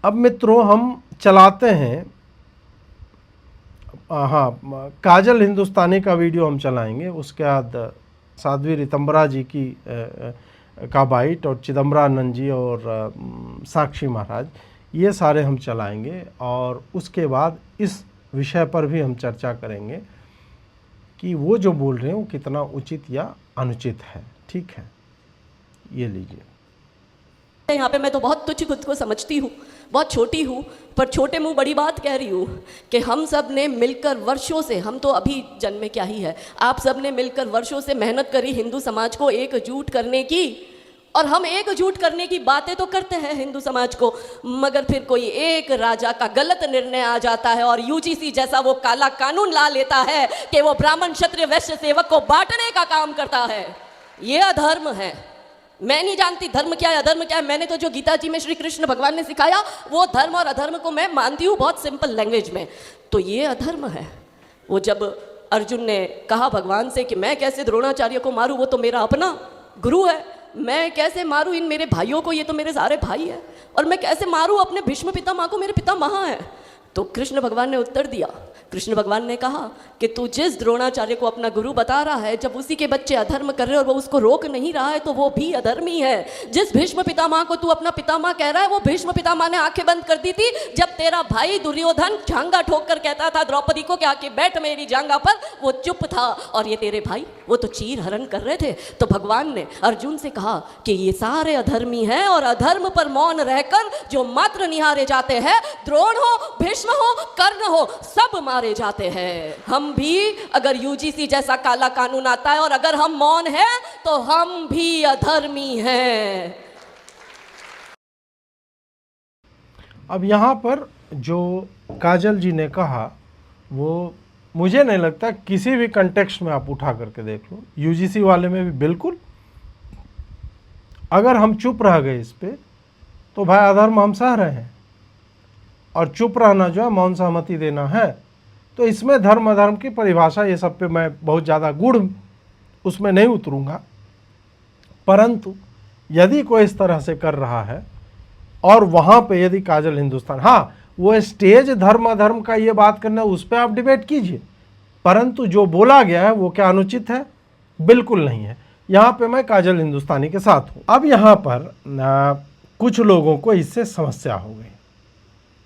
अब मित्रों हम चलाते हैं, हाँ, काजल हिंदुस्तानी का वीडियो हम चलाएंगे, उसके बाद साध्वी ऋतंबरा जी की का बाइट और चिदम्बरानंद जी और साक्षी महाराज, ये सारे हम चलाएंगे और उसके बाद इस विषय पर भी हम चर्चा करेंगे कि वो जो बोल रहे हैं वो कितना उचित या अनुचित है। ठीक है, ये लीजिए। यहाँ पे मैं तो बहुत तुच्छ खुद को समझती हूँ, बहुत छोटी हूँ, पर छोटे मुंह बड़ी बात कह रही हूँ कि हम सब ने मिलकर वर्षों से, हम तो अभी जन्मे क्या ही है, आप सब ने मिलकर वर्षों से मेहनत करी हिंदू समाज को एकजुट करने की, और हम एकजुट करने की बातें तो करते हैं हिंदू समाज को, मगर फिर कोई एक राजा का गलत निर्णय आ जाता है और यूजीसी जैसा वो काला कानून ला लेता है कि वो ब्राह्मण क्षत्रिय वैश्य सेवक को बांटने का काम करता है। ये अधर्म है। मैं नहीं जानती धर्म क्या है अधर्म क्या है, मैंने तो जो गीता जी में श्री कृष्ण भगवान ने सिखाया वो धर्म और अधर्म को मैं मानती हूँ बहुत सिंपल लैंग्वेज में। तो ये अधर्म है। वो जब अर्जुन ने कहा भगवान से कि मैं कैसे द्रोणाचार्य को मारूं, वो तो मेरा अपना गुरु है, मैं कैसे मारूं इन मेरे भाइयों को, ये तो मेरे सारे भाई है, और मैं कैसे मारूं अपने भीष्म पितामह को, मेरे पितामह है। तो कृष्ण भगवान ने उत्तर दिया, कृष्ण भगवान ने कहा कि तू जिस द्रोणाचार्य को अपना गुरु बता रहा है, जब उसी के बच्चे अधर्म कर रहे हैं और वो उसको रोक नहीं रहा है तो वो भी अधर्मी है। जिस भीष्म पितामह को तू अपना पितामह कह रहा है, वो भीष्म पितामह ने आंखें बंद कर दी थी जब तेरा भाई दुर्योधन झांगा ठोक कर कहता था द्रौपदी को कि आके बैठ मेरी जांगा पर, वो चुप था, और ये तेरे भाई वो तो चीर हरण कर रहे थे। तो भगवान ने अर्जुन से कहा कि ये सारे अधर्मी हैं और अधर्म पर मौन रहकर जो मात्र निहारे जाते हैं, द्रोण हो, भीष्म हो, कर्ण हो, सब मारे जाते हैं। हम भी अगर यूजीसी जैसा काला कानून आता है और अगर हम मौन हैं तो हम भी अधर्मी हैं। अब यहाँ पर जो काजल जी ने कहा वो मुझे नहीं लगता, किसी भी कंटेक्स्ट में आप उठा करके देख लो, यूजीसी वाले में भी बिल्कुल, अगर हम चुप रह गए इस पे तो भाई अधर्म हम सह रहे हैं, और चुप रहना जो है मौन सहमति देना है। तो इसमें धर्म अधर्म की परिभाषा ये सब पे मैं बहुत ज़्यादा गूढ़ उसमें नहीं उतरूँगा, परंतु यदि कोई इस तरह से कर रहा है और वहाँ पे यदि काजल हिंदुस्तान, हाँ वो स्टेज धर्म अधर्म का ये बात करना उस पर आप डिबेट कीजिए, परंतु जो बोला गया है वो क्या अनुचित है? बिल्कुल नहीं है। यहाँ पे मैं काजल हिंदुस्तानी के साथ हूँ। अब यहाँ पर कुछ लोगों को इससे समस्या हो गई।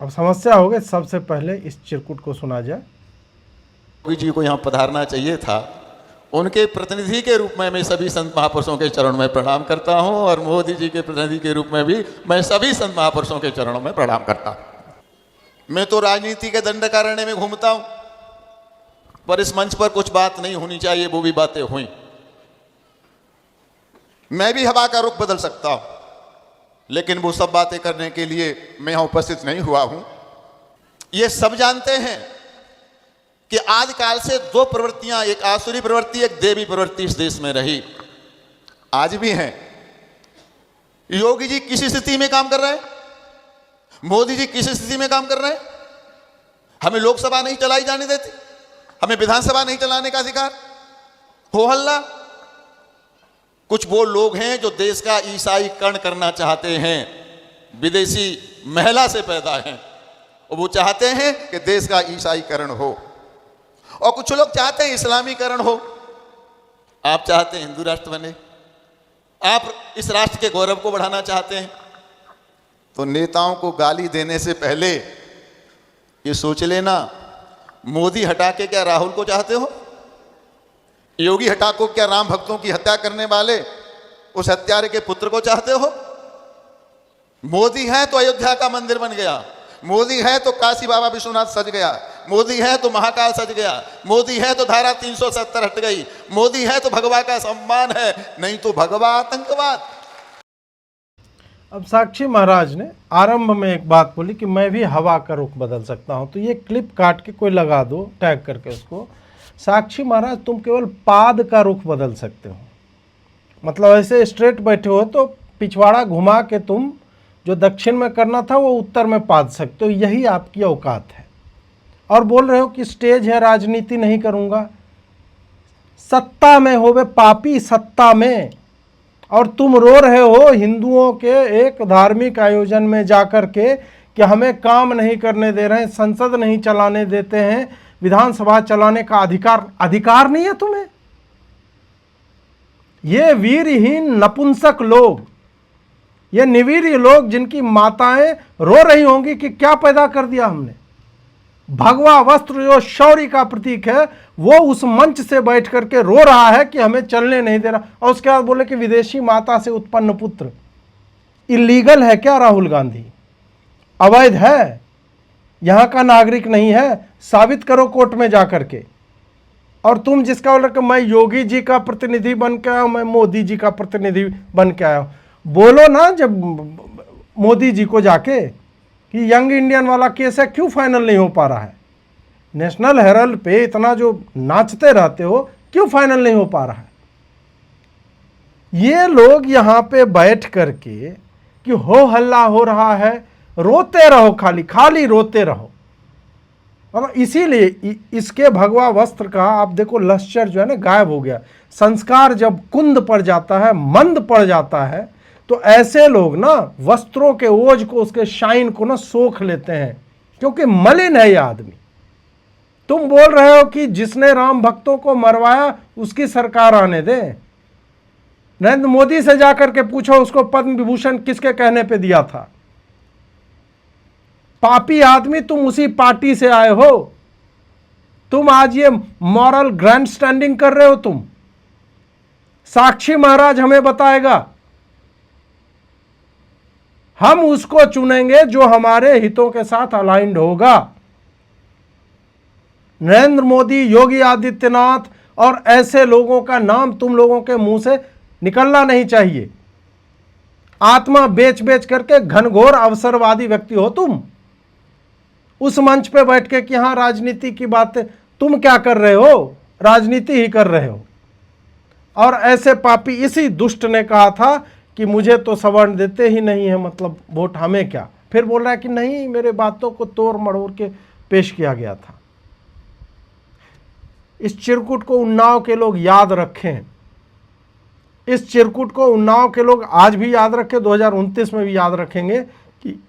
अब समस्या हो गई, सबसे पहले इस चिरकुट को सुना जाए। योगी जी को यहाँ पधारना चाहिए था, उनके प्रतिनिधि के रूप में मैं सभी संत महापुरुषों के चरणों में प्रणाम करता हूँ, और मोदी जी के प्रतिनिधि के रूप में भी मैं सभी संत महापुरुषों के चरणों में प्रणाम करता हूँ। मैं तो राजनीति के दंडकारण्य में घूमता हूँ, पर इस मंच पर कुछ बात नहीं होनी चाहिए, वो भी बातें हुई। मैं भी हवा का रुख बदल सकता हूँ, लेकिन वो सब बातें करने के लिए मैं यहाँ उपस्थित नहीं हुआ हूँ। ये सब जानते हैं कि आदिकाल से दो प्रवृत्तियां, एक आसुरी प्रवृत्ति, एक देवी प्रवृत्ति इस देश में रही, आज भी हैं। योगी जी किस स्थिति में काम कर रहे हैं, मोदी जी किस स्थिति में काम कर रहे हैं? हमें लोकसभा नहीं चलाई जाने देती, हमें विधानसभा नहीं चलाने का अधिकार, हो हल्ला। कुछ वो लोग हैं जो देश का ईसाईकरण करना चाहते हैं, विदेशी महिला से पैदा हैं, और वो चाहते हैं कि देश का ईसाईकरण हो, और कुछ लोग चाहते हैं इस्लामीकरण हो। आप चाहते हैं हिंदू राष्ट्र बने, आप इस राष्ट्र के गौरव को बढ़ाना चाहते हैं, तो नेताओं को गाली देने से पहले ये सोच लेना, मोदी हटा के क्या राहुल को चाहते हो? योगी हटा को क्या राम भक्तों की हत्या करने वाले उस हत्यारे के पुत्र को चाहते हो? मोदी है तो अयोध्या का मंदिर बन गया, मोदी है तो काशी बाबा विश्वनाथ सज गया, मोदी है तो महाकाल सज गया, मोदी है तो धारा 370 हट गई, मोदी है तो भगवा का सम्मान है, नहीं तो भगवा आतंकवाद। अब साक्षी महाराज ने आरंभ में एक बात बोली कि मैं भी हवा का रुख बदल सकता हूं, तो ये क्लिप काट के कोई लगा दो टैग करके उसको। साक्षी महाराज तुम केवल पाद का रुख बदल सकते हो, मतलब ऐसे स्ट्रेट बैठे हो तो पिछवाड़ा घुमा के तुम जो दक्षिण में करना था वो उत्तर में पाद सकते हो, यही आपकी औकात है। और बोल रहे हो कि स्टेज है, राजनीति नहीं करूँगा। सत्ता में हो वे पापी, सत्ता में, और तुम रो रहे हो हिंदुओं के एक धार्मिक आयोजन में जाकर के कि हमें काम नहीं करने दे रहे हैं, संसद नहीं चलाने देते हैं, विधानसभा चलाने का अधिकार नहीं है तुम्हें। ये वीरहीन नपुंसक लोग, ये निवीर लोग जिनकी माताएं रो रही होंगी कि क्या पैदा कर दिया हमने। भगवा वस्त्र जो शौर्य का प्रतीक है, वो उस मंच से बैठ करके रो रहा है कि हमें चलने नहीं दे रहा। और उसके बाद बोले कि विदेशी माता से उत्पन्न पुत्र इलीगल है क्या? राहुल गांधी, अवैध है, यहां का नागरिक नहीं है, साबित करो कोर्ट में जाकर के। और तुम जिसका बोल कि मैं योगी जी का प्रतिनिधि बन के आया हूं, मैं मोदी जी का प्रतिनिधि बन के आया हूं, बोलो ना जब मोदी जी को जाके कि यंग इंडियन वाला केस है क्यों फाइनल नहीं हो पा रहा है। नेशनल हेराल्ड पे इतना जो नाचते रहते हो, क्यों फाइनल नहीं हो पा रहा है। ये लोग यहां पे बैठ करके कि हो हल्ला हो रहा है, रोते रहो, खाली रोते रहो। और इसीलिए इसके भगवा वस्त्र का आप देखो लश्कर जो है ना गायब हो गया। संस्कार जब कुंद पड़ जाता है, मंद पड़ जाता है, तो ऐसे लोग ना वस्त्रों के ओज को, उसके शाइन को ना सोख लेते हैं, क्योंकि मलिन है ये आदमी। तुम बोल रहे हो कि जिसने राम भक्तों को मरवाया उसकी सरकार आने दे। नरेंद्र मोदी से जाकर के पूछो उसको पद्म विभूषण किसके कहने पे दिया था। पापी आदमी, तुम उसी पार्टी से आए हो, तुम आज ये मॉरल ग्रैंड स्टैंडिंग कर रहे हो। तुम साक्षी महाराज हमें बताएगा, हम उसको चुनेंगे जो हमारे हितों के साथ अलाइंड होगा। नरेंद्र मोदी, योगी आदित्यनाथ और ऐसे लोगों का नाम तुम लोगों के मुंह से निकलना नहीं चाहिए। आत्मा बेच बेच करके घनघोर अवसरवादी व्यक्ति हो तुम। उस मंच पे बैठ के कि यहां राजनीति की बातें, तुम क्या कर रहे हो? राजनीति ही कर रहे हो। और ऐसे पापी, इसी दुष्ट ने कहा था कि मुझे तो सवर्ण देते ही नहीं है, मतलब वोट हमें क्या। फिर बोल रहा है कि नहीं, मेरे बातों को तोड़ मड़ोड़ के पेश किया गया था। इस चिरकुट को उन्नाव के लोग याद रखें। इस चिरकुट को उन्नाव के लोग आज भी याद रखें, 2029 में भी याद रखेंगे कि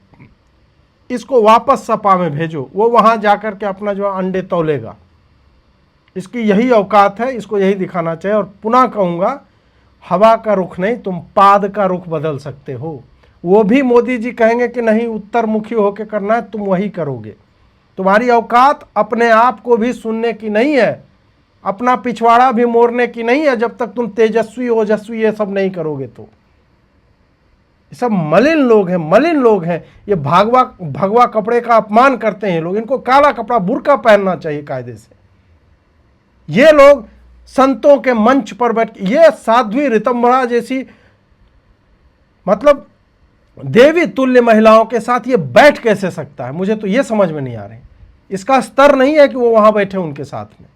इसको वापस सपा में भेजो, वो वहां जाकर के अपना जो अंडे तौलेगा। इसकी यही औकात है, इसको यही दिखाना चाहिए। और पुनः कहूंगा, हवा का रुख नहीं, तुम पाद का रुख बदल सकते हो। वो भी मोदी जी कहेंगे कि नहीं उत्तर मुखी होकर करना है, तुम वही करोगे। तुम्हारी औकात अपने आप को भी सुनने की नहीं है, अपना पिछवाड़ा भी मोड़ने की नहीं है, जब तक तुम तेजस्वी ओजस्वी ये सब नहीं करोगे। तो ये सब मलिन लोग हैं, मलिन लोग हैं। ये भगवा कपड़े का अपमान करते हैं लोग। इनको काला कपड़ा, बुर्का पहनना चाहिए कायदे से। ये लोग संतों के मंच पर बैठ, ये साध्वी ऋतंभरा जैसी, मतलब देवी तुल्य महिलाओं के साथ ये बैठ कैसे सकता है? मुझे तो ये समझ में नहीं आ रही। इसका स्तर नहीं है कि वो वहां बैठे उनके साथ में।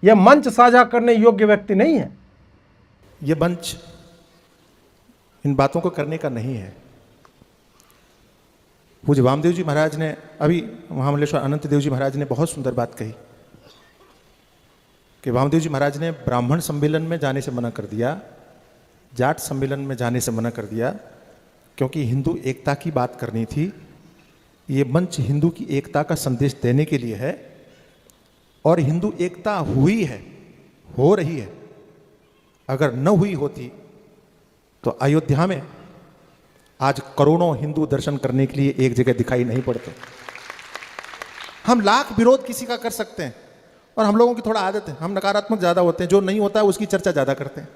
यह मंच साझा करने योग्य व्यक्ति नहीं है। ये मंच इन बातों को करने का नहीं है। पूज्य वामदेव जी महाराज ने, अभी महामंडलेश्वर अनंत देव जी महाराज ने बहुत सुंदर बात कही कि वामदेव जी महाराज ने ब्राह्मण सम्मेलन में जाने से मना कर दिया, जाट सम्मेलन में जाने से मना कर दिया, क्योंकि हिंदू एकता की बात करनी थी। ये मंच हिंदू की एकता का संदेश देने के लिए है, और हिंदू एकता हुई है, हो रही है। अगर न हुई होती तो अयोध्या में आज करोड़ों हिंदू दर्शन करने के लिए एक जगह दिखाई नहीं पड़ते। हम लाख विरोध किसी का कर सकते हैं, और हम लोगों की थोड़ा आदत है, हम नकारात्मक ज्यादा होते हैं। जो नहीं होता है उसकी चर्चा ज्यादा करते हैं,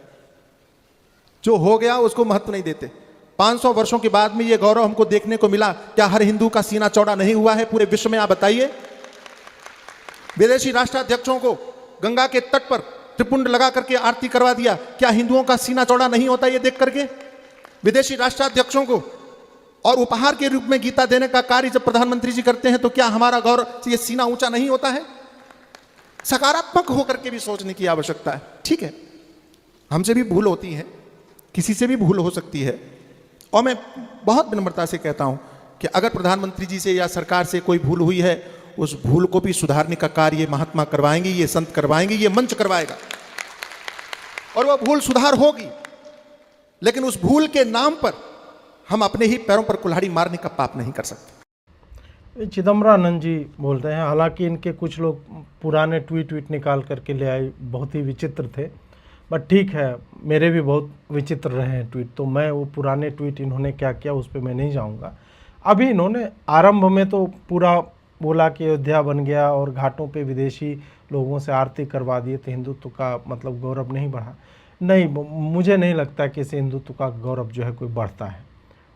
जो हो गया उसको महत्व नहीं देते। 500 वर्षों के बाद में ये गौरव हमको देखने को मिला। क्या हर हिंदू का सीना चौड़ा नहीं हुआ है पूरे विश्व में? आप बताइए। विदेशी राष्ट्राध्यक्षों को गंगा के तट पर त्रिपुंड लगा करके आरती करवा दिया। क्या हिंदुओं का सीना चौड़ा नहीं होता ये देख करके? विदेशी राष्ट्राध्यक्षों को और उपहार के रूप में गीता देने का कार्य जब प्रधानमंत्री जी करते हैं, तो क्या हमारा गौरव, ये सीना ऊंचा नहीं होता है? सकारात्मक होकर के भी सोचने की आवश्यकता है। ठीक है, हमसे भी भूल होती है, किसी से भी भूल हो सकती है, और मैं बहुत विनम्रता से कहता हूं कि अगर प्रधानमंत्री जी से या सरकार से कोई भूल हुई है, उस भूल को भी सुधारने का कार्य महात्मा करवाएंगे, ये संत करवाएंगे, ये मंच करवाएगा, और वह भूल सुधार होगी। लेकिन उस भूल के नाम पर हम अपने ही पैरों पर कुल्हाड़ी मारने का पाप नहीं कर सकते। ये चिदम्बरानंद जी बोल रहे हैं, हालांकि इनके कुछ लोग पुराने ट्वीट निकाल करके ले आए, बहुत ही विचित्र थे, बट ठीक है, मेरे भी बहुत विचित्र रहे हैं ट्वीट, तो मैं वो पुराने ट्वीट इन्होंने क्या किया उस पर मैं नहीं जाऊंगा। अभी इन्होंने आरंभ में तो पूरा बोला कि अयोध्या बन गया और घाटों पे विदेशी लोगों से आरती करवा दिए तो हिंदुत्व का मतलब गौरव नहीं बढ़ा। नहीं, मुझे नहीं लगता कि इससे हिंदुत्व का गौरव जो है कोई बढ़ता है।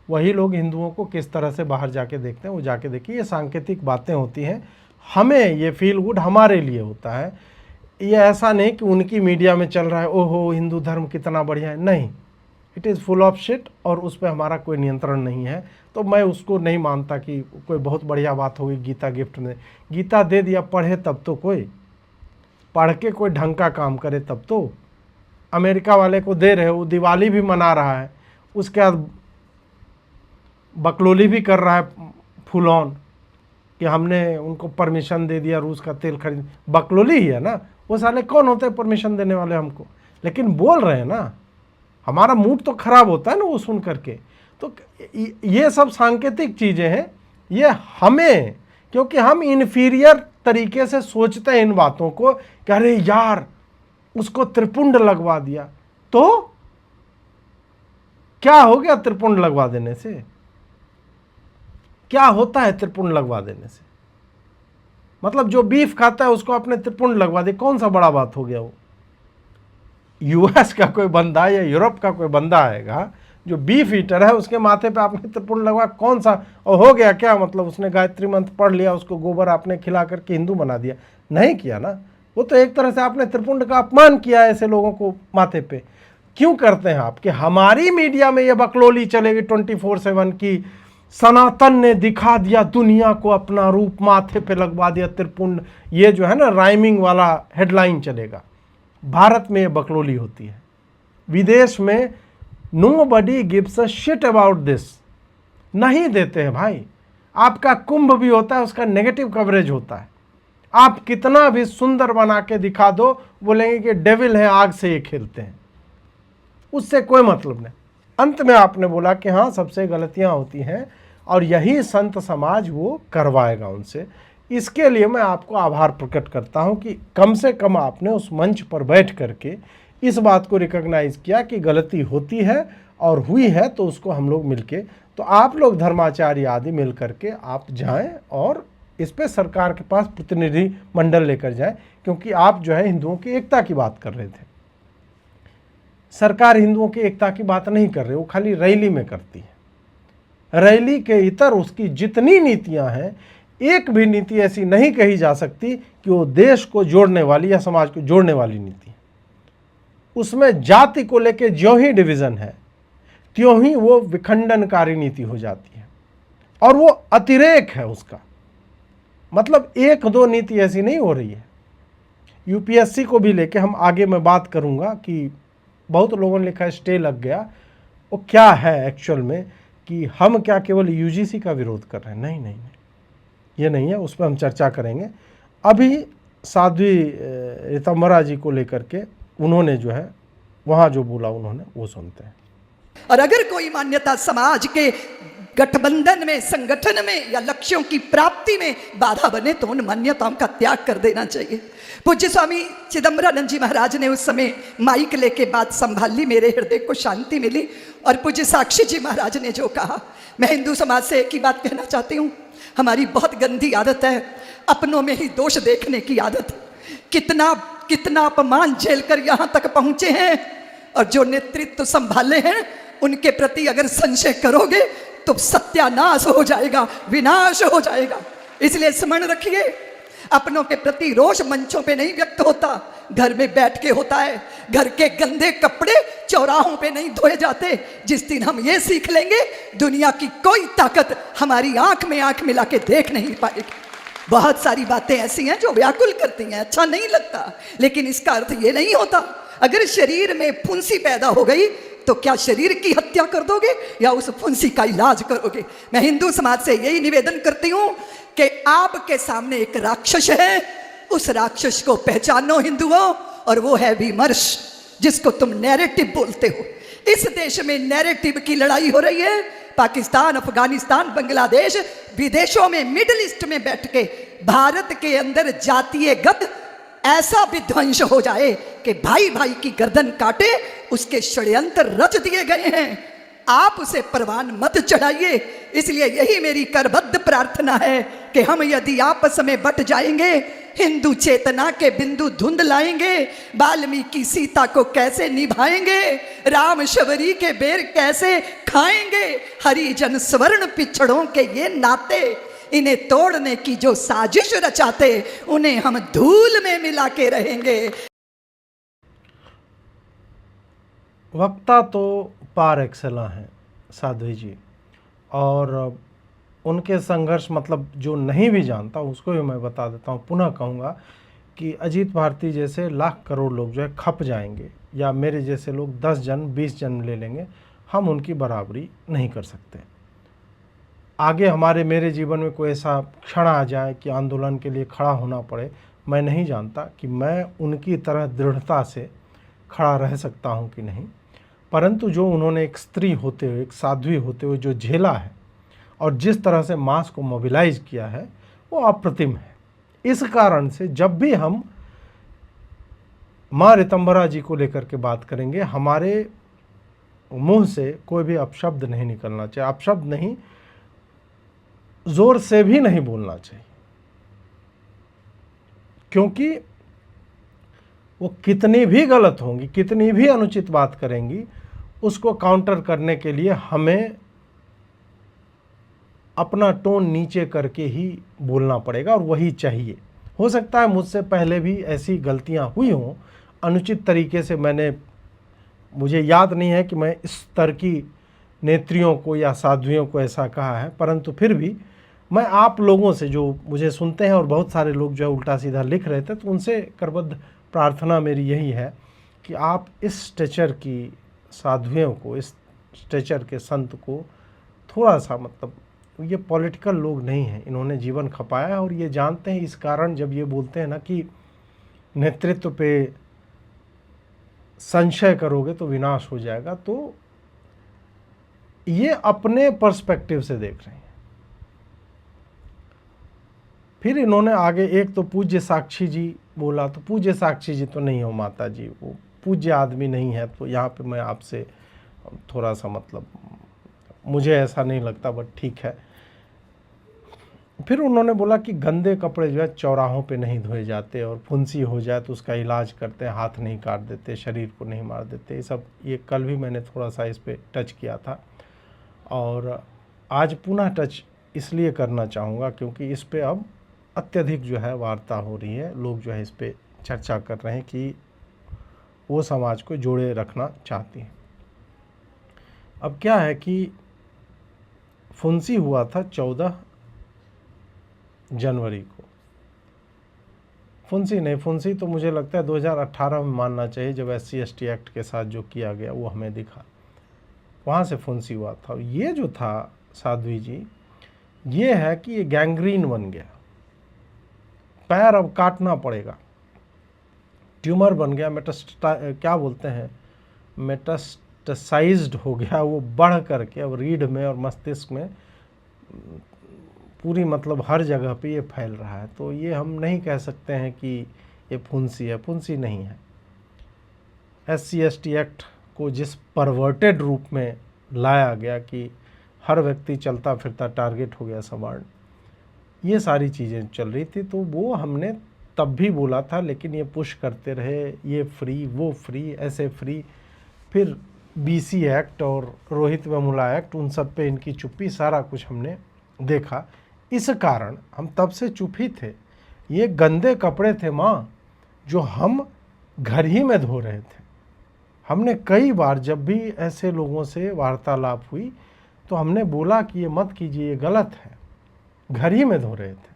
वही लोग हिंदुओं को किस तरह से बाहर जाके देखते हैं वो जाके देखिए। ये सांकेतिक बातें होती हैं, हमें ये फील गुड हमारे लिए होता है, ये ऐसा नहीं कि उनकी मीडिया में चल रहा है ओहो हिंदू धर्म कितना बढ़िया है, नहीं, it is full of shit और उस पर हमारा कोई नियंत्रण नहीं है। तो मैं उसको नहीं मानता कि कोई बहुत बढ़िया बात होगी गीता गिफ्ट में। गीता दे दिया, पढ़े तब तो, कोई पढ़ के कोई ढंग का काम करे तब तो। अमेरिका वाले को दे रहे हो, वो दिवाली भी मना रहा है, उसके बाद बकलोली भी कर रहा है फुल ऑन कि हमने उनको परमिशन दे दिया रूस का तेल खरीद। बकलोली ही है ना, वो साले कौन होते हैं परमिशन देने वाले हमको, लेकिन बोल रहे हैं ना, हमारा मूड तो खराब होता है ना वो सुन करके। तो ये सब सांकेतिक चीज़ें हैं, ये हमें, क्योंकि हम इन्फीरियर तरीके से सोचते हैं इन बातों को कि अरे यार उसको त्रिपुंड लगवा दिया, तो क्या हो गया त्रिपुंड लगवा देने से? क्या होता है त्रिपुंड लगवा देने से? मतलब जो बीफ खाता है उसको आपने त्रिपुंड लगवा दिया, कौन सा बड़ा बात हो गया? वो यूएस का कोई बंदा या यूरोप का कोई बंदा आएगा जो बीफ ईटर है, उसके माथे पे आपने त्रिपुंड लगवा, कौन सा और हो गया क्या? मतलब उसने गायत्री मंत्र पढ़ लिया, उसको गोबर आपने खिला करके हिंदू बना दिया? नहीं किया ना, वो तो एक तरह से आपने त्रिपुंड का अपमान किया ऐसे लोगों को माथे पे। क्यों करते हैं आप कि हमारी मीडिया में ये बकलोली चलेगी 24/7 की सनातन ने दिखा दिया दुनिया को अपना रूप, माथे पे लगवा दिया त्रिपुंड, ये जो है ना राइमिंग वाला हेडलाइन चलेगा। भारत में ये बकलोली होती है, विदेश में nobody gives a shit about this, नहीं देते हैं भाई। आपका कुंभ भी होता है, उसका नेगेटिव कवरेज होता है, आप कितना भी सुंदर बना के दिखा दो, बोलेंगे कि डेविल है, आग से ये खेलते हैं, उससे कोई मतलब नहीं। अंत में आपने बोला कि हाँ सबसे गलतियां होती हैं और यही संत समाज वो करवाएगा उनसे। इसके लिए मैं आपको आभार प्रकट करता हूं कि कम से कम आपने उस मंच पर बैठ करके इस बात को रिकॉग्नाइज किया कि गलती होती है और हुई है, तो उसको हम लोग मिलके, तो आप लोग धर्माचार्य आदि मिल करके आप जाएं और इस पे सरकार के पास प्रतिनिधि मंडल लेकर जाएं, क्योंकि आप जो है हिंदुओं की एकता की बात कर रहे थे। सरकार हिंदुओं की एकता की बात नहीं कर रही, वो खाली रैली में करती है। रैली के इतर उसकी जितनी नीतियां हैं, एक भी नीति ऐसी नहीं कही जा सकती कि वो देश को जोड़ने वाली या समाज को जोड़ने वाली नीति है। उसमें जाति को लेकर ज्यों ही डिवीज़न है त्यों ही वो विखंडनकारी नीति हो जाती है और वो अतिरेक है उसका। मतलब एक दो नीति ऐसी नहीं हो रही है। यूपीएससी को भी लेके हम आगे मैं बात करूंगा कि बहुत लोगों ने लिखा है स्टे लग गया, वो क्या है एक्चुअल में, कि हम क्या केवल यूजीसी का विरोध कर रहे हैं? नहीं नहीं नहीं, ये नहीं है, उस पर हम चर्चा करेंगे। अभी साध्वी ऋतंबरा जी को लेकर के उन्होंने जो है वहाँ जो बोला उन्होंने वो सुनते हैं। और अगर कोई मान्यता समाज के गठबंधन में, संगठन में या लक्ष्यों की प्राप्ति में बाधा बने तो उन मान्यताओं का त्याग कर देना चाहिए। पूज्य स्वामी चिदम्बरानंद जी महाराज ने उस समय माइक लेके बात संभाल ली, मेरे हृदय को शांति मिली। और पूज्य साक्षी जी महाराज ने जो कहा, मैं हिंदू समाज से एक ही बात कहना चाहती हूँ, हमारी बहुत गंदी आदत है अपनों में ही दोष देखने की आदत। कितना कितना अपमान झेल कर यहाँ तक पहुँचे हैं, और जो नेतृत्व संभाले हैं उनके प्रति अगर संशय करोगे तो सत्यानाश हो जाएगा, विनाश हो जाएगा। इसलिए स्मरण रखिए, अपनों के प्रति रोष मंचों पे नहीं व्यक्त होता, घर में बैठ के होता है। घर के गंदे कपड़े चौराहों पे नहीं धोए जाते। जिस दिन हम ये सीख लेंगे, दुनिया की कोई ताकत हमारी आंख में आंख मिला के देख नहीं पाएगी। बहुत सारी बातें ऐसी हैं जो व्याकुल करती हैं, अच्छा नहीं लगता, लेकिन इसका अर्थ ये नहीं होता अगर शरीर में फुंसी पैदा हो गई तो क्या शरीर की हत्या कर दोगे या उस फुंसी का इलाज करोगे? मैं हिंदू समाज से यही निवेदन करती हूं कि आपके सामने एक राक्षस है, उस राक्षस को पहचानो हिंदुओं, और वो है विमर्श, जिसको तुम नैरेटिव बोलते हो। इस देश में नैरेटिव की लड़ाई हो रही है, पाकिस्तान, अफगानिस्तान, बांग्लादेश, विदेशों में, मिडिल ईस्ट में बैठ के भारत के अंदर जातीयगत ऐसा विध्वंस हो जाए कि भाई भाई की गर्दन काटे, उसके षड्यंत्र रच दिए गए हैं। आप उसे परवान मत चढ़ाइए। इसलिए यही मेरी करबद्ध प्रार्थना है कि हम यदि आपस में बट जाएंगे, हिंदू चेतना के बिंदु धुंध लाएंगे, वाल्मीकि सीता को कैसे निभाएंगे, राम शबरी के बेर कैसे खाएंगे, हरिजन स्वर्ण पिछड़ों के ये नाते, इन्हें तोड़ने की जो साजिश रचाते, उन्हें हम धूल में मिला के रहेंगे। वक्ता तो पार एक्सेला हैं साध्वी जी, और उनके संघर्ष मतलब जो नहीं भी जानता उसको भी मैं बता देता हूँ। पुनः कहूँगा कि अजीत भारती जैसे लाख करोड़ लोग जो है खप जाएंगे, या मेरे जैसे लोग 10 जन्म 20 जन्म ले लेंगे, हम उनकी बराबरी नहीं कर सकते। आगे हमारे मेरे जीवन में कोई ऐसा क्षण आ जाए कि आंदोलन के लिए खड़ा होना पड़े, मैं नहीं जानता कि मैं उनकी तरह दृढ़ता से खड़ा रह सकता हूँ कि नहीं, परंतु जो उन्होंने एक स्त्री होते हुए, एक साध्वी होते हुए जो झेला है और जिस तरह से मास को मोबिलाइज किया है, वो अप्रतिम है। इस कारण से जब भी हम माँ ऋतंभरा जी को लेकर के बात करेंगे, हमारे मुंह से कोई भी अपशब्द नहीं निकलना चाहिए। अपशब्द नहीं, जोर से भी नहीं बोलना चाहिए, क्योंकि वो कितनी भी गलत होंगी, कितनी भी अनुचित बात करेंगी, उसको काउंटर करने के लिए हमें अपना टोन नीचे करके ही बोलना पड़ेगा, और वही चाहिए। हो सकता है मुझसे पहले भी ऐसी गलतियां हुई हों, अनुचित तरीके से मुझे याद नहीं है कि मैं इस स्तर की नेत्रियों को या साध्वियों को ऐसा कहा है, परंतु फिर भी मैं आप लोगों से जो मुझे सुनते हैं, और बहुत सारे लोग जो है उल्टा सीधा लिख रहे थे, तो उनसे करबद्ध प्रार्थना मेरी यही है कि आप इस स्टेचर की साध्वियों को, इस स्टेचर के संत को थोड़ा सा मतलब, ये पॉलिटिकल लोग नहीं हैं, इन्होंने जीवन खपाया है और ये जानते हैं। इस कारण जब ये बोलते हैं ना कि नेतृत्व पे संशय करोगे तो विनाश हो जाएगा, तो ये अपने पर्सपेक्टिव से देख रहे हैं। फिर इन्होंने आगे एक तो पूज्य साक्षी जी बोला, तो पूज्य साक्षी जी तो नहीं हो माता जी, वो पूज्य आदमी नहीं है, तो यहाँ पे मैं आपसे थोड़ा सा मतलब मुझे ऐसा नहीं लगता, बट ठीक है। फिर उन्होंने बोला कि गंदे कपड़े जो है चौराहों पे नहीं धोए जाते, और फुंसी हो जाए तो उसका इलाज करते हैं, हाथ नहीं काट देते, शरीर को नहीं मार देते, ये सब, ये कल भी मैंने थोड़ा सा इस पे टच किया था, और आज पुनः टच इसलिए करना चाहूँगा क्योंकि इस पे अब अत्यधिक जो है वार्ता हो रही है, लोग जो है इस पे चर्चा कर रहे हैं कि वो समाज को जोड़े रखना चाहती हैं। अब क्या है कि फुंसी हुआ था 14 जनवरी को, फुंसी तो मुझे लगता है 2018 में मानना चाहिए, जब SC/ST एक्ट के साथ जो किया गया वो हमें दिखा, वहाँ से फुंसी हुआ था। ये जो था साध्वी जी, ये है कि ये गैंग्रीन बन गया, पैर अब काटना पड़ेगा, ट्यूमर बन गया, क्या बोलते हैं, मेटास्टासाइज्ड हो गया, वो बढ़ करके अब रीढ़ में और मस्तिष्क में पूरी मतलब हर जगह पे ये फैल रहा है। तो ये हम नहीं कह सकते हैं कि ये फुंसी है, फुंसी नहीं है। SC/ST एक्ट को जिस परवर्टेड रूप में लाया गया कि हर व्यक्ति चलता फिरता टारगेट हो गया सवर्ण, ये सारी चीज़ें चल रही थी, तो वो हमने तब भी बोला था, लेकिन ये पुश करते रहे, ये फ्री वो फ्री ऐसे फ्री, फिर BC एक्ट और रोहित वेमुला एक्ट, उन सब पे इनकी चुप्पी, सारा कुछ हमने देखा। इस कारण हम तब से चुप ही थे। ये गंदे कपड़े थे माँ, जो हम घर ही में धो रहे थे। हमने कई बार जब भी ऐसे लोगों से वार्तालाप हुई तो हमने बोला कि ये मत कीजिए, ये गलत है, घर ही में धो रहे थे।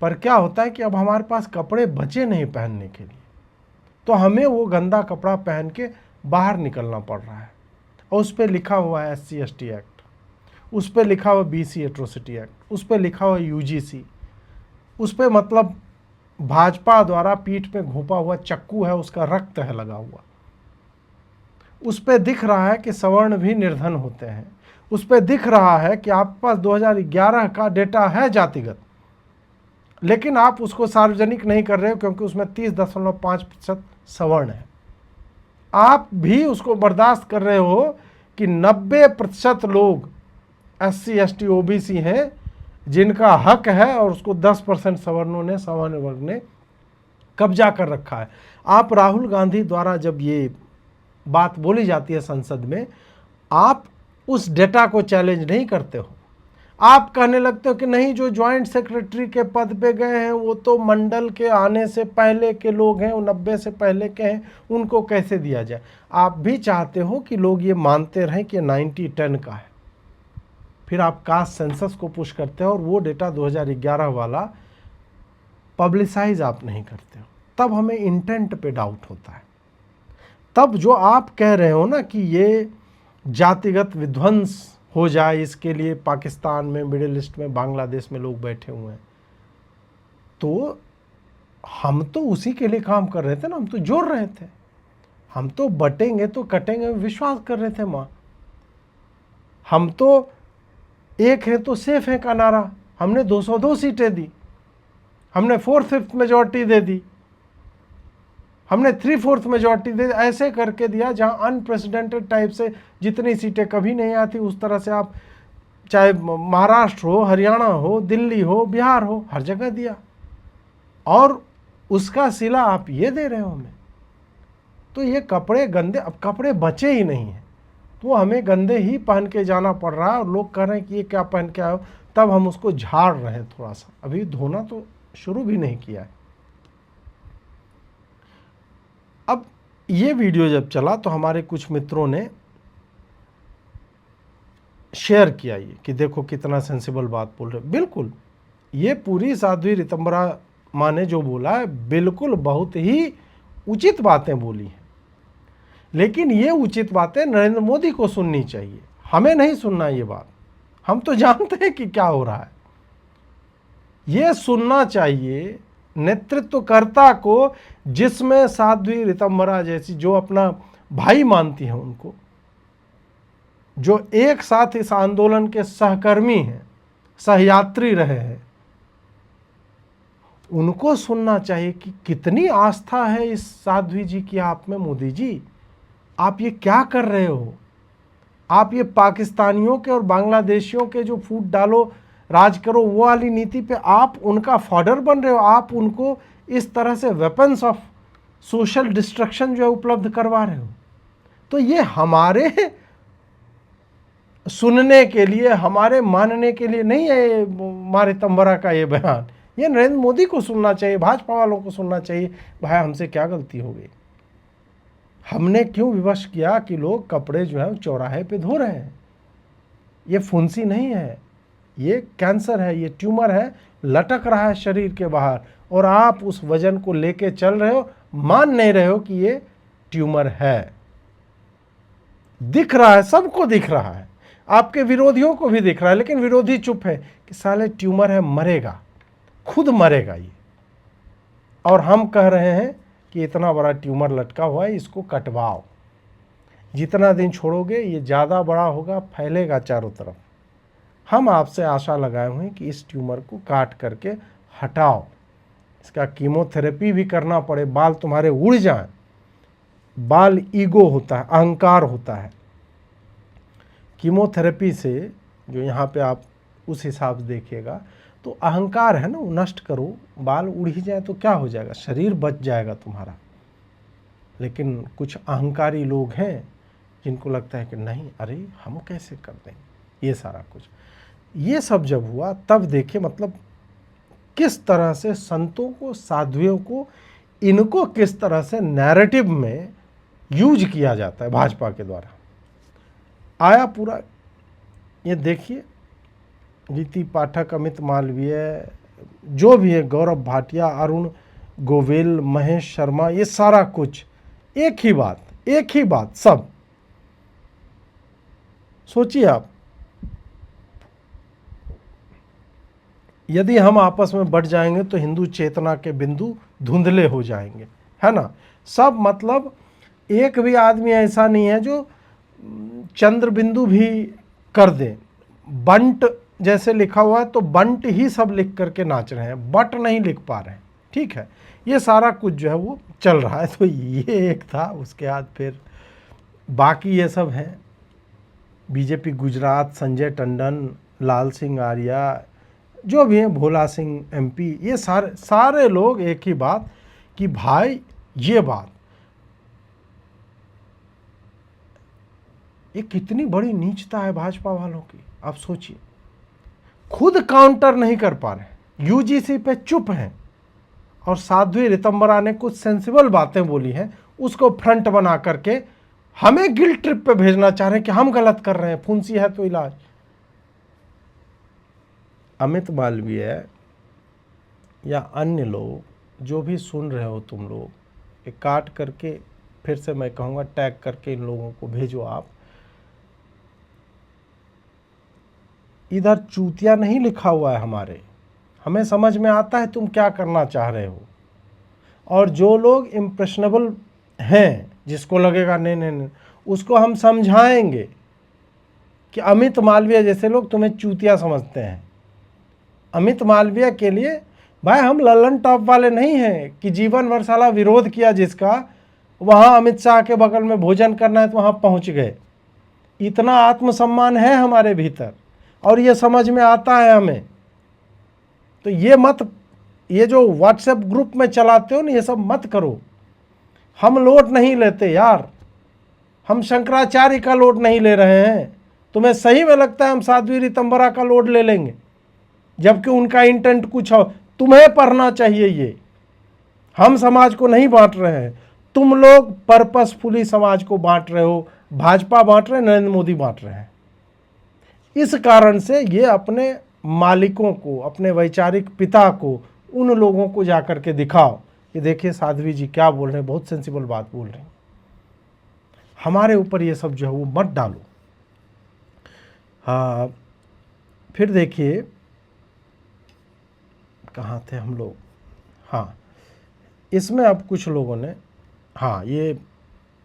पर क्या होता है कि अब हमारे पास कपड़े बचे नहीं पहनने के लिए, तो हमें वो गंदा कपड़ा पहन के बाहर निकलना पड़ रहा है, और उस पर लिखा हुआ है SC/ST एक्ट, उस पर लिखा हुआ BC एट्रोसिटी एक्ट, उस पर लिखा हुआ UGC, उस पर मतलब भाजपा द्वारा पीठ पे घोंपा हुआ चक्कू है, उसका रक्त है लगा हुआ, उस पर दिख रहा है कि सवर्ण भी निर्धन होते हैं, उस पर दिख रहा है कि आपके पास 2011 का डेटा है जातिगत, लेकिन आप उसको सार्वजनिक नहीं कर रहे हो क्योंकि उसमें 30.5% सवर्ण है। आप भी उसको बर्दाश्त कर रहे हो कि 90% लोग SC ST OBC हैं जिनका हक है, और उसको 10% सवर्णों ने, सामान्य वर्ग ने कब्जा कर रखा है। आप राहुल गांधी द्वारा जब ये बात बोली जाती है संसद में, आप उस डेटा को चैलेंज नहीं करते हो। आप कहने लगते हो कि नहीं, जो ज्वाइंट सेक्रेटरी के पद पे गए हैं वो तो मंडल के आने से पहले के लोग हैं, वो 90 से पहले के हैं, उनको कैसे दिया जाए। आप भी चाहते हो कि लोग ये मानते रहें कि 90-10 का है, फिर आप कास्ट सेंसस को पुश करते हो और वो डेटा 2011 वाला पब्लिसाइज आप नहीं करते हो। तब हमें इंटेंट पे डाउट होता है। तब जो आप कह रहे हो ना कि ये जातिगत विध्वंस हो जाए, इसके लिए पाकिस्तान में, मिडिल ईस्ट में, बांग्लादेश में लोग बैठे हुए हैं, तो हम तो उसी के लिए काम कर रहे थे ना, हम तो जोड़ रहे थे, हम तो बटेंगे तो कटेंगे विश्वास कर रहे थे माँ। हम तो एक है तो सेफ है का नारा, हमने 202 सीटें दी, हमने 4/5 मेजॉरिटी दे दी, हमने 3/4 मेजॉरिटी दे, ऐसे करके दिया जहां अनप्रेसिडेंटेड टाइप से जितनी सीटें कभी नहीं आती उस तरह से आप, चाहे महाराष्ट्र हो, हरियाणा हो, दिल्ली हो, बिहार हो, हर जगह दिया, और उसका सिला आप ये दे रहे हो हमें। तो ये कपड़े गंदे, अब कपड़े बचे ही नहीं हैं, तो हमें गंदे ही पहन के जाना पड़ रहा है, और लोग कह रहे हैं कि ये क्या पहन के आए हो, तब हम उसको झाड़ रहे हैं थोड़ा सा, अभी धोना तो शुरू भी नहीं किया है। अब ये वीडियो जब चला तो हमारे कुछ मित्रों ने शेयर किया ये कि देखो कितना सेंसिबल बात बोल रहे। बिल्कुल, ये पूरी साध्वी ऋतंबरा माँ ने जो बोला है, बिल्कुल बहुत ही उचित बातें बोली हैं, लेकिन ये उचित बातें नरेंद्र मोदी को सुननी चाहिए, हमें नहीं सुनना ये बात। हम तो जानते हैं कि क्या हो रहा है। ये सुनना चाहिए नेतृत्वकर्ता को, जिसमें साध्वी ऋतंबरा जैसी, जो अपना भाई मानती हैं उनको, जो एक साथ इस आंदोलन के सहकर्मी हैं, सहयात्री रहे हैं, उनको सुनना चाहिए कि कितनी आस्था है इस साध्वी जी की आप में। मोदी जी, आप ये क्या कर रहे हो? आप ये पाकिस्तानियों के और बांग्लादेशियों के जो फूट डालो राज करो वो वाली नीति पे आप उनका फॉडर बन रहे हो। आप उनको इस तरह से वेपन्स ऑफ सोशल डिस्ट्रक्शन जो है उपलब्ध करवा रहे हो। तो ये हमारे सुनने के लिए, हमारे मानने के लिए नहीं है माँ ऋतंबरा का ये बयान। ये नरेंद्र मोदी को सुनना चाहिए, भाजपा वालों को सुनना चाहिए। भाई हमसे क्या गलती हो गई? हमने क्यों विवश किया कि लोग कपड़े जो है चौराहे पे धो रहे हैं? ये फुंसी नहीं है, ये कैंसर है, ये ट्यूमर है, लटक रहा है शरीर के बाहर, और आप उस वजन को लेके चल रहे हो, मान नहीं रहे हो कि ये ट्यूमर है। दिख रहा है, सबको दिख रहा है, आपके विरोधियों को भी दिख रहा है, लेकिन विरोधी चुप है कि साले ट्यूमर है, मरेगा, खुद मरेगा ये। और हम कह रहे हैं कि इतना बड़ा ट्यूमर लटका हुआ है, इसको कटवाओ, जितना दिन छोड़ोगे ये ज़्यादा बड़ा होगा, फैलेगा चारों तरफ। हम आपसे आशा लगाए हुए हैं कि इस ट्यूमर को काट करके हटाओ, इसका कीमोथेरेपी भी करना पड़े, बाल तुम्हारे उड़ जाएं। बाल ईगो होता है, अहंकार होता है। कीमोथेरेपी से जो यहाँ पे आप उस हिसाब से देखिएगा तो अहंकार है ना, वो नष्ट करो, बाल उड़ ही जाए तो क्या हो जाएगा, शरीर बच जाएगा तुम्हारा। लेकिन कुछ अहंकारी लोग हैं जिनको लगता है कि नहीं, अरे हम कैसे कर देंगे ये सारा कुछ। ये सब जब हुआ तब देखिए मतलब किस तरह से संतों को, साध्वियों को, इनको किस तरह से नैरेटिव में यूज किया जाता है भाजपा के द्वारा। आया पूरा, ये देखिए, रीति पाठक, अमित मालवीय, जो भी है, गौरव भाटिया, अरुण गोविल, महेश शर्मा, ये सारा कुछ एक ही बात सब। सोचिए आप, यदि हम आपस में बढ़ जाएंगे तो हिंदू चेतना के बिंदु धुंधले हो जाएंगे, है ना। सब मतलब एक भी आदमी ऐसा नहीं है जो चंद्र बिंदु भी कर दें। बंट जैसे लिखा हुआ है तो बंट ही सब लिख करके नाच रहे हैं, बट नहीं लिख पा रहे हैं। ठीक है, ये सारा कुछ जो है वो चल रहा है। तो ये एक था, उसके बाद फिर बाकी ये सब हैं। बीजेपी गुजरात, संजय टंडन, लाल सिंह आर्या, जो भी हैं, भोला सिंह एमपी, ये सारे लोग एक ही बात कि भाई ये बात, ये कितनी बड़ी नीचता है भाजपा वालों की। आप सोचिए, खुद काउंटर नहीं कर पा रहे, यूजीसी पे चुप हैं, और साध्वी रितंबरा ने कुछ सेंसिबल बातें बोली हैं, उसको फ्रंट बना करके हमें गिल्ट ट्रिप पे भेजना चाह रहे हैं कि हम गलत कर रहे हैं, फुंसी है तो इलाज। अमित मालवीय या अन्य लोग जो भी सुन रहे हो, तुम लोग ये काट करके, फिर से मैं कहूँगा टैग करके इन लोगों को भेजो। आप इधर चूतिया नहीं लिखा हुआ है हमारे, हमें समझ में आता है तुम क्या करना चाह रहे हो। और जो लोग इम्प्रेशनेबल हैं, जिसको लगेगा नहीं नहीं नहीं, उसको हम समझाएंगे कि अमित मालवीय जैसे लोग तुम्हें चूतिया समझते हैं। अमित मालवीय के लिए भाई हम लल्लन टॉप वाले नहीं हैं कि जीवन भर साला विरोध किया जिसका, वहाँ अमित शाह के बगल में भोजन करना है तो वहाँ पहुँच गए। इतना आत्मसम्मान है हमारे भीतर और ये समझ में आता है हमें। तो ये जो व्हाट्सएप ग्रुप में चलाते हो ना, ये सब मत करो। हम लोड नहीं लेते यार, हम शंकराचार्य का लोड नहीं ले रहे हैं। तुम्हें सही में लगता है हम साध्वी रितंबरा का लोड ले लेंगे, जबकि उनका इंटेंट कुछ हो। तुम्हें पढ़ना चाहिए ये, हम समाज को नहीं बांट रहे हैं, तुम लोग पर्पसफुली समाज को बांट रहे हो। भाजपा बांट रहे हैं, नरेंद्र मोदी बांट रहे हैं। इस कारण से ये अपने मालिकों को, अपने वैचारिक पिता को, उन लोगों को जाकर के दिखाओ कि देखिए साध्वी जी क्या बोल रहे हैं, बहुत सेंसिबल बात बोल रहे हैं। हमारे ऊपर ये सब जो है वो मत डालो। हाँ, फिर देखिए कहाँ थे हम लोग। हाँ, इसमें अब कुछ लोगों ने, हाँ, ये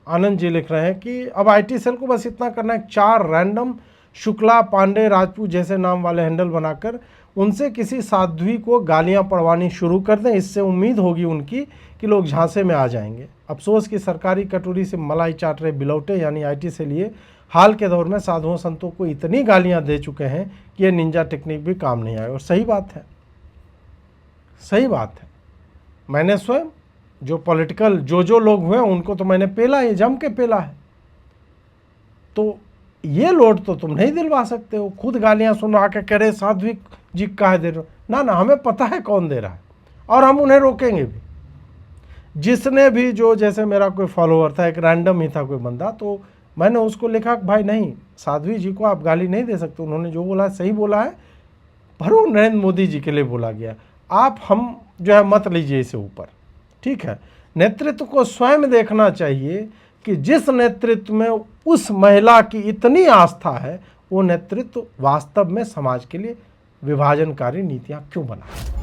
आनंद जी लिख रहे हैं कि अब आईटी सेल को बस इतना करना है, 4 रैंडम शुक्ला, पांडे, राजपूत जैसे नाम वाले हैंडल बनाकर उनसे किसी साध्वी को गालियां पड़वानी शुरू कर दें। इससे उम्मीद होगी उनकी कि लोग झांसे में आ जाएंगे। अफसोस कि सरकारी कटोरी से मलाई चाट रहे बिलौटे यानी आईटी से लिए हाल के दौर में साधुओं संतों को इतनी गालियां दे चुके हैं कि ये निंजा टेक्निक भी काम नहीं आए। और सही बात है, सही बात है। मैंने स्वयं जो पॉलिटिकल जो लोग हुए उनको तो मैंने पेला, ये जम के पेला है। तो ये लोड तो तुम नहीं दिलवा सकते हो। खुद गालियां सुन रहा के कह रहे साध्वी जी काहे दे रहे हो। ना, हमें पता है कौन दे रहा है और हम उन्हें रोकेंगे भी। जिसने भी, जो जैसे मेरा कोई फॉलोअर था, एक रैंडम ही था कोई बंदा, तो मैंने उसको लिखा कि भाई नहीं, साध्वी जी को आप गाली नहीं दे सकते, उन्होंने जो बोला है सही बोला है, पर वो नरेंद्र मोदी जी के लिए बोला गया। आप हम जो है मत लीजिए इसे ऊपर, ठीक है। नेतृत्व को स्वयं देखना चाहिए कि जिस नेतृत्व में उस महिला की इतनी आस्था है, वो नेतृत्व वास्तव में समाज के लिए विभाजनकारी नीतियां क्यों बना।